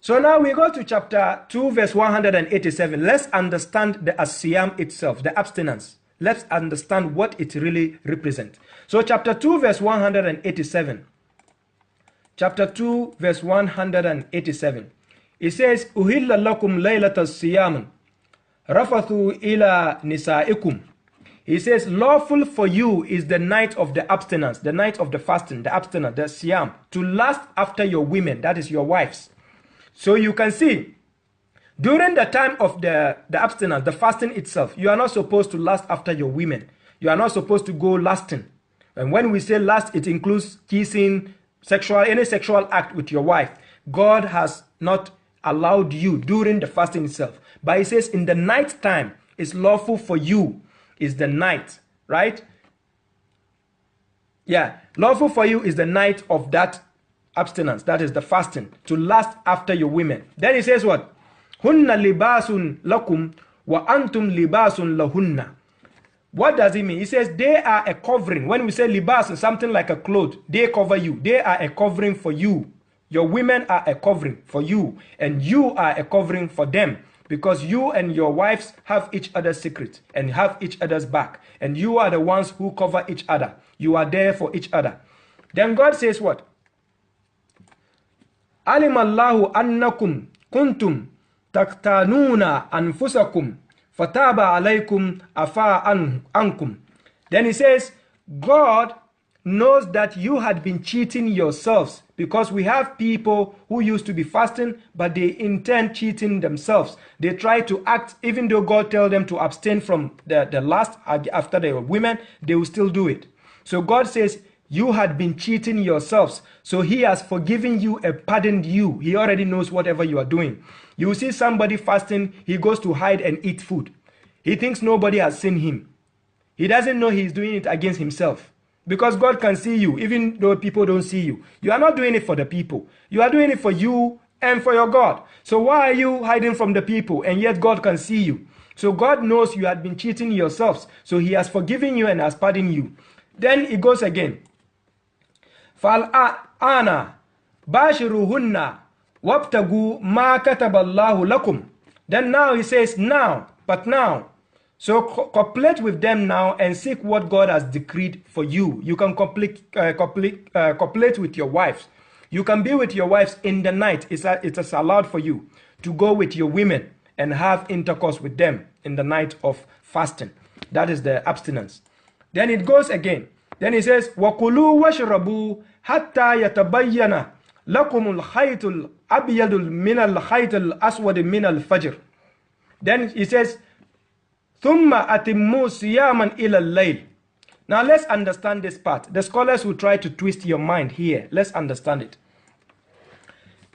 So now we go to chapter 2, verse 187. Let's understand the asiyam itself, the abstinence. Let's understand what it really represents. So chapter 2, verse 187. Chapter 2, verse 187. It says, Uhilla lakum laylata siyam, rafathu ila nisaikum. He says, lawful for you is the night of the abstinence, the night of the fasting, the abstinence, the siyam, to last after your women, that is your wives. So you can see, during the time of the abstinence, the fasting itself, you are not supposed to last after your women. You are not supposed to go lasting. And when we say last, it includes kissing, any sexual act with your wife. God has not allowed you during the fasting itself. But he says in the night time, it's lawful for you. Is the night, right? Yeah, lawful for you is the night of that abstinence, that is the fasting, to last after your women. Then he says what? Hunna libasun lakum wa antum libasun lahunna. What does it mean? He says they are a covering. When we say libas, something like a cloth, they cover you. They are a covering for you. Your women are a covering for you, and you are a covering for them. Because you and your wives have each other's secret and have each other's back. And you are the ones who cover each other. You are there for each other. Then God says what? Alimallahu annakum kuntum taktanuna anfusakum fataba alaykum afa ankum. Then he says, God knows that you had been cheating yourselves, because we have people who used to be fasting, but they intend cheating themselves. They try to act, even though God tells them to abstain from the last after the women, they will still do it. So God says, you had been cheating yourselves. So he has forgiven you and pardoned you. He already knows whatever you are doing. You see somebody fasting, he goes to hide and eat food. He thinks nobody has seen him. He doesn't know he's doing it against himself. Because God can see you, even though people don't see you. You are not doing it for the people. You are doing it for you and for your God. So why are you hiding from the people, and yet God can see you? So God knows you had been cheating yourselves. So he has forgiven you and has pardoned you. Then it goes again. فَالْآنَ بَاشِرُهُنَّ وَابْتَغُوا مَا كَتَبَ اللَّهُ لَكُمْ. Then now he says, now, but now. So copulate with them now and seek what God has decreed for you. You can copulate with your wives. You can be with your wives in the night. It's allowed for you to go with your women and have intercourse with them in the night of fasting. That is the abstinence. Then it goes again. Then he says, وَكُلُوا وَاشْرَبُوا حَتَّى يَتَبَيَّنَ لَكُمُ الْخَيْطُ الْأَبْيَضُ مِنَ الْخَيْطِ الْأَسْوَدِ مِنَ الْفَجْرِ. Then he says, ثُمَّ أَتِمُّوا صِيَامًا إِلَى اللَّيْلِ. Now let's understand this part. The scholars will try to twist your mind here. Let's understand it.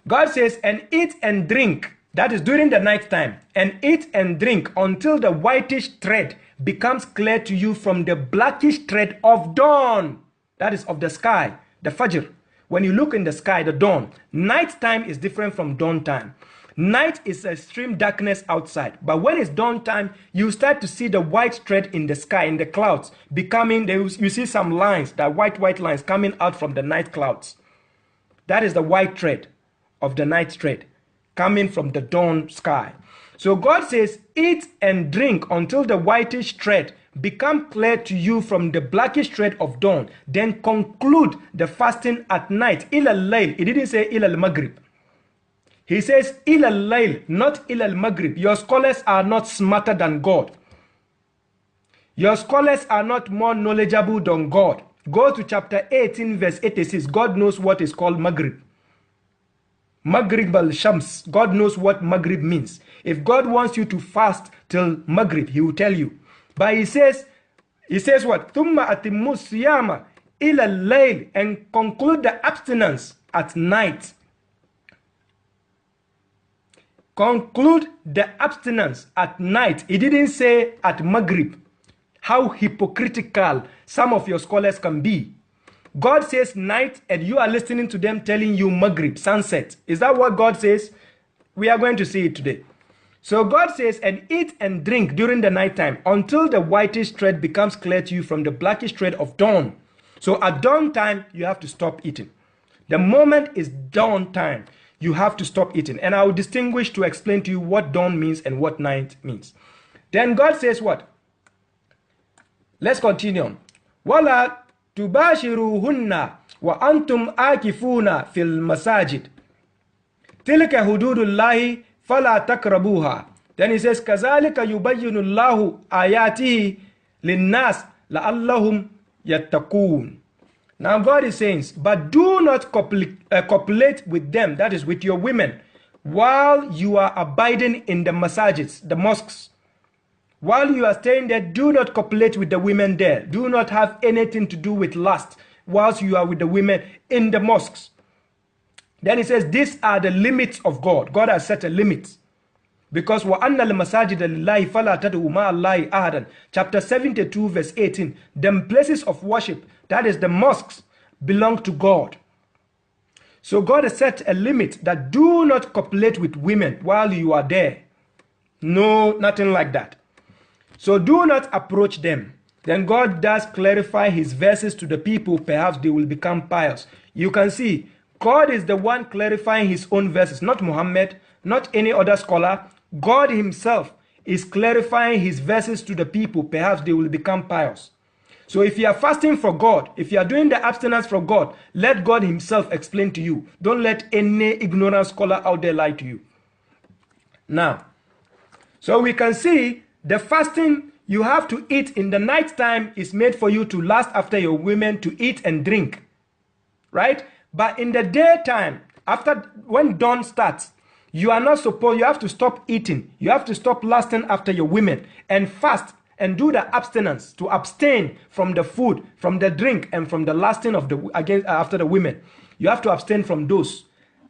God says, and eat and drink, that is during the night time, and eat and drink until the whitish thread becomes clear to you from the blackish thread of dawn. That is of the sky, the fajr. When you look in the sky, the dawn. Night time is different from dawn time. Night is extreme darkness outside, but when it's dawn time, you start to see the white thread in the sky, in the clouds, becoming, you see some lines, that white lines coming out from the night clouds. That is the white thread of the night thread coming from the dawn sky. So God says, eat and drink until the whitish thread become clear to you from the blackish thread of dawn. Then conclude the fasting at night. Ila al-layl. It didn't say ila al-maghrib. He says, ila al-layl, not ila al-maghrib. Your scholars are not smarter than God. Your scholars are not more knowledgeable than God. Go to chapter 18, verse 86. God knows what is called maghrib. Maghrib al-shams. God knows what maghrib means. If God wants you to fast till maghrib, he will tell you. But he says what? Thumma atimmu siyama ila al-layl, and conclude the abstinence at night. Conclude the abstinence at night. He didn't say at maghrib. How hypocritical some of your scholars can be. God says night, and you are listening to them telling you maghrib, sunset. Is that what God says? We are going to see it today. So God says, and eat and drink during the nighttime until the whitish thread becomes clear to you from the blackish thread of dawn. So at dawn time, you have to stop eating. The moment is dawn time. you have to stop eating. And I will distinguish to explain to you what dawn means and what night means. Then God says what? Let's continue. وَلَا تُبَاشِرُوهُنَّ وَأَنْتُمْ آكِفُونَ فِي الْمَسَاجِدِ تِلْكَ حُدُودُ اللَّهِ فَلَا تَقْرَبُوهَا. Then he says, كَذَلِكَ يُبَيِّنُ اللَّهُ آيَاتِهِ لِلنَّاسِ لَعَلَّهُمْ يَتَّقُونَ. Now God is saying, but do not copulate with them, that is with your women, while you are abiding in the masajids, the mosques. While you are staying there, do not copulate with the women there. Do not have anything to do with lust whilst you are with the women in the mosques. Then he says, these are the limits of God. God has set a limit. Because وَأَنَّ الْمَسَاجِدَ لِلَّهِ فَلَا تَدْعُوا مَعَ اللَّهِ أَحَدًا. Chapter 72 verse 18. The places of worship, that is the mosques, belong to God. So God has set a limit that do not copulate with women while you are there. No, nothing like that. So do not approach them. Then God does clarify his verses to the people. Perhaps they will become pious. You can see God is the one clarifying his own verses, not Muhammad, not any other scholar. God himself is clarifying his verses to the people. Perhaps they will become pious. So if you are fasting for God, if you are doing the abstinence for God, let God himself explain to you. Don't let any ignorant scholar out there lie to you. Now, so we can see the fasting you have to eat in the night time is made for you to last after your women to eat and drink. Right? But in the daytime, when dawn starts, you are not supposed, you have to stop eating. You have to stop lasting after your women and fast and do the abstinence to abstain from the food, from the drink, and from the lasting of after the women. You have to abstain from those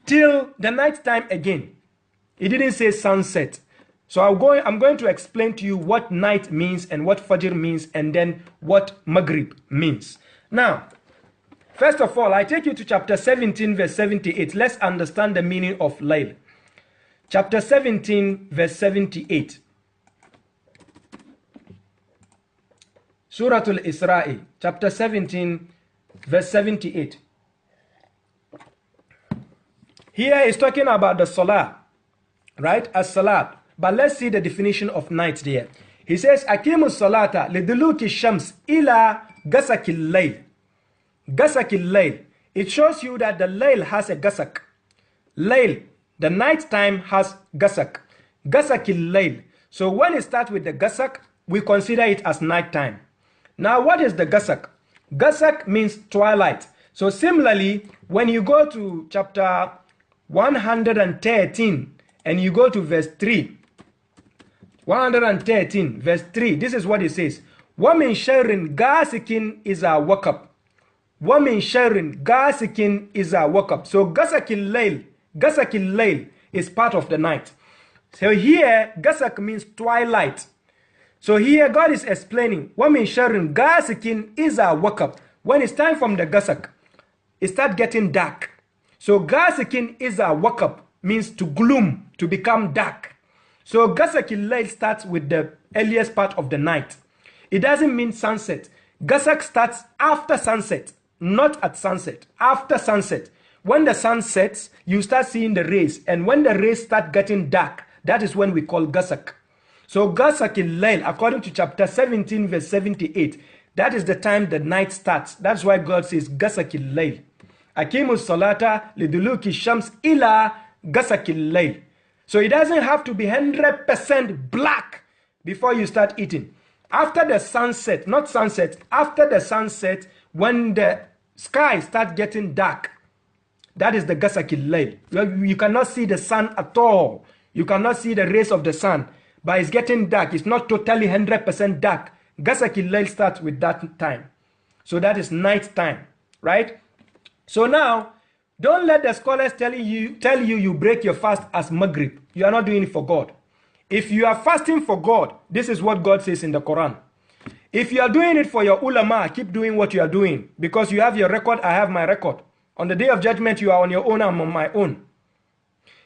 till the night time again. It didn't say sunset. So I'm going to explain to you what night means and what Fajr means and then what Maghrib means. Now, first of all, I take you to chapter 17 verse 78. Let's understand the meaning of Layl. Chapter 17 verse 78. Surah Al-Isra'i, chapter 17 verse 78. Here is talking about the Salah, right? As-Salat. But let's see the definition of night there. He says, Akimu salata liduluki shams ila gasakil layl. Gasakil layl. It shows you that the layl has a gasak. Layl, the night time has gasak. Gasakil layl. So when it starts with the gasak, we consider it as night time. Now what is the gasak? Gasak means twilight. So similarly, when you go to chapter 113 and you go to verse 3, 113 verse 3, this is what it says. وَمِن شَرٍ غَاسِكٍ إِذَا وَقَبْ. وَمِن شَرٍ غَاسِكٍ إِذَا وَقَبْ. So gasakil layl is part of the night. So here gasak means twilight. So here God is explaining وَمِن شَرٍ غَاسِكٍ إِذَا وَقَبْ. When it's time from the gasak, it starts getting dark. So gasikin إِذَا وَقَبْ means to gloom, to become dark. So gasakil layl starts with the earliest part of the night. It doesn't mean sunset. Gasak starts after sunset, not at sunset, after sunset. When the sun sets, you start seeing the rays. And when the rays start getting dark, that is when we call gasak. So gasakil layl, according to chapter 17 verse 78, that is the time the night starts. That's why God says gasakil layl. Akimu salata liduluki shams ila gasakil layl. So it doesn't have to be 100% black before you start eating. After the sunset, not sunset, after the sunset, when the sky starts getting dark, that is the gasakil layl. You cannot see the sun at all. You cannot see the rays of the sun, but it's getting dark. It's not totally 100% dark. Gasakil layl starts with that time. So that is night time, right? So now, don't let the scholars tell you you break your fast as Maghrib. You are not doing it for God. If you are fasting for God, this is what God says in the Quran. If you are doing it for your ulama, keep doing what you are doing. Because you have your record, I have my record. On the day of judgment, you are on your own, I'm on my own.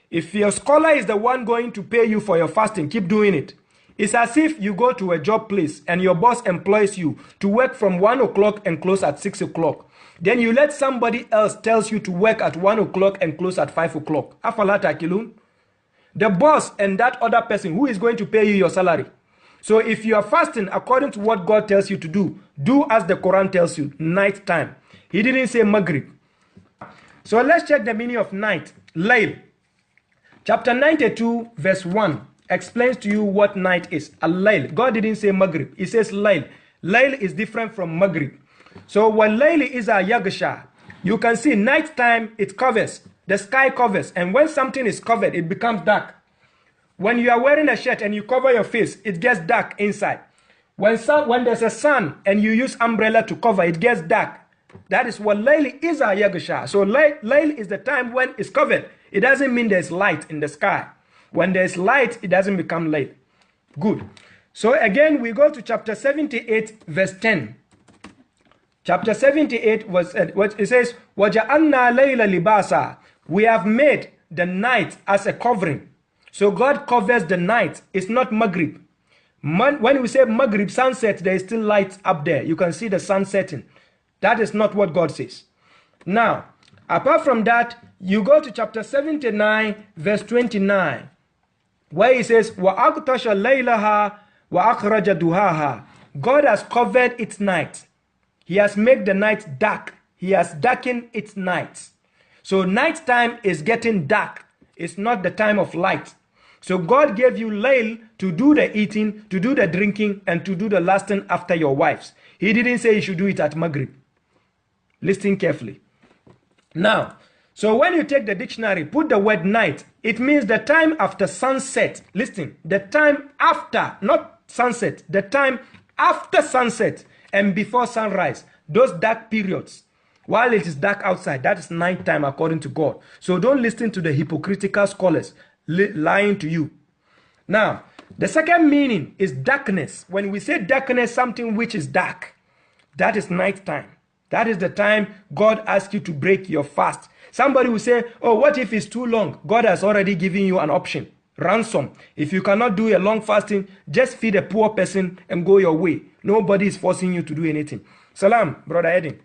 If your scholar is the one going to pay you for your fasting, keep doing it. It's as if you go to a job place and your boss employs you to work from 1 o'clock and close at 6 o'clock. Then you let somebody else tells you to work at 1 o'clock and close at 5 o'clock. Afala takilun. The boss and that other person who is going to pay you your salary. So if you are fasting according to what God tells you to do as the Quran tells you, night time. He didn't say Maghrib. So let's check the meaning of night. Layl. Chapter 92 verse 1 explains to you what night is. Al-Layl. God didn't say Maghrib. He says Layl. Layl is different from Maghrib. So when Layl is a Yagsha, you can see night time it covers. The sky covers. And when something is covered, it becomes dark. When you are wearing a shirt and you cover your face, it gets dark inside. When there's a sun and you use umbrella to cover, it gets dark. That is what Layl is a Yagsha. So Layl is the time when it's covered. It doesn't mean there's light in the sky. When there's light, it doesn't become Layl. Good. So again, we go to chapter 78, verse 10. Chapter 78 was it says, وَجَعَلْنَا لَيْلَ لِبَاسًا. We have made the night as a covering. So God covers the night. It's not Maghrib. When we say Maghrib, sunset, there is still light up there. You can see the sun setting. That is not what God says. Now, apart from that, you go to chapter 79, verse 29, where he says, وَأَغْطَشَ لَيْلَهَا وَأَخْرَجَ دُهَاهَا. God has covered its night. He has made the night dark. He has darkened its nights. So night time is getting dark. It's not the time of light. So God gave you Layl to do the eating, to do the drinking, and to do the lasting after your wives. He didn't say you should do it at Maghrib. Listen carefully. Now, so when you take the dictionary, put the word night, it means the time after sunset. Listen, the time after, not sunset, the time after sunset and before sunrise. Those dark periods, while it is dark outside, that is night time according to God. So don't listen to the hypocritical scholars lying to you. Now, the second meaning is darkness. When we say darkness, something which is dark, that is night time. That is the time God asks you to break your fast. Somebody will say, oh, what if it's too long? God has already given you an option. Ransom. If you cannot do a long fasting, just feed a poor person and go your way. Nobody is forcing you to do anything. Salam, Brother Edin.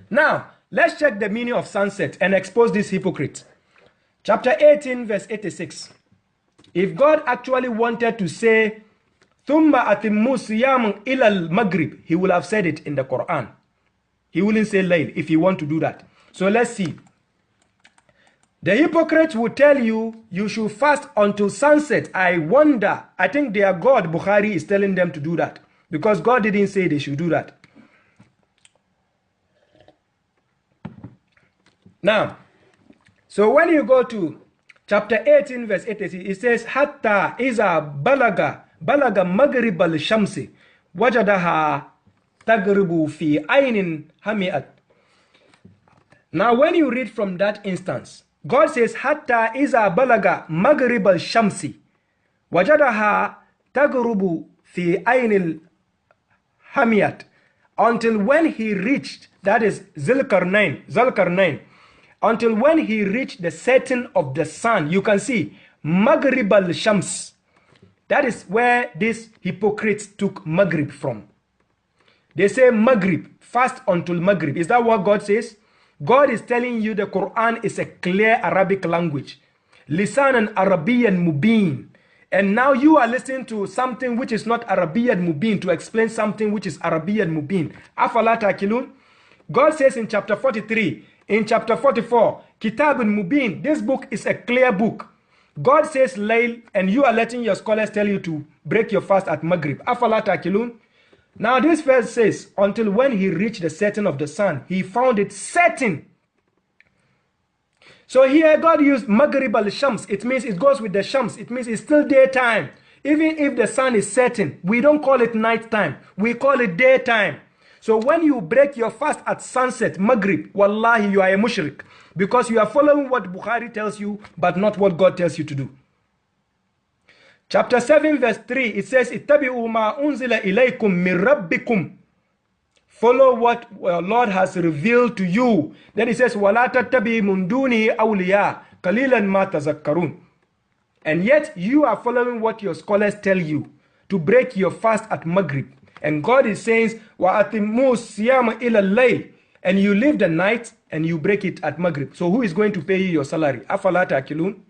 Now, let's check the meaning of sunset and expose this hypocrite. Chapter 18, verse 86. If God actually wanted to say, ثُمَّ أَتِمُّوا صِيَامًا إِلَى الْمَغْرِبِ, he will have said it in the Quran. He wouldn't say Layl if he want to do that. So let's see. The hypocrites will tell you, you should fast until sunset. I wonder, I think their God, Bukhari, is telling them to do that. Because God didn't say they should do that. Now, so when you go to chapter 18, verse 86, it says, Hatta iza balaga maghrib al-shamsi wajadaha tagribu fi aynin hami'at. Now, when you read from that instance, God says, Hatta iza balaga maghrib al-shamsi wajadaha tagribu fi aynin hami'at. Until when he reached, that is Zulkarnain, until when he reached the setting of the sun. You can see Maghrib al-Shams. That is where these hypocrites took Maghrib from. They say Maghrib, fast until Maghrib. Is that what God says? God is telling you the Quran is a clear Arabic language. Lisanan Arabiyan Mubin. And now you are listening to something which is not Arabiyan Mubin to explain something which is Arabiyan Mubin. Afala takilun. God says in chapter 43, in chapter 44, Kitabun Mubin, this book is a clear book. God says Layl, and you are letting your scholars tell you to break your fast at Maghrib. Afala takilun. Now this verse says, until when he reached the setting of the sun, he found it setting. So here God used Maghrib al-Shams. It means it goes with the Shams. It means it's still daytime. Even if the sun is setting, we don't call it night time. We call it daytime. So when you break your fast at sunset, Maghrib, wallahi, you are a mushrik. Because you are following what Bukhari tells you, but not what God tells you to do. Chapter 7, verse 3, it says, Ittabi'u ma unzila ilaykum min rabbikum. Follow what Lord has revealed to you. Then it says, وَلَا تَتَّبِي مُنْ دُونِهِ أَوْلِيَا قَلِيلًا مَا تَذَكَّرُونَ. And yet you are following what your scholars tell you to break your fast at Maghrib. And God is saying, وَأَتِمُّوا الصِّيَامَ إِلَى اللَّيْلِ, and you leave the night and you break it at Maghrib. So who is going to pay you your salary? أَفَلَا تَأْكِلُونَ?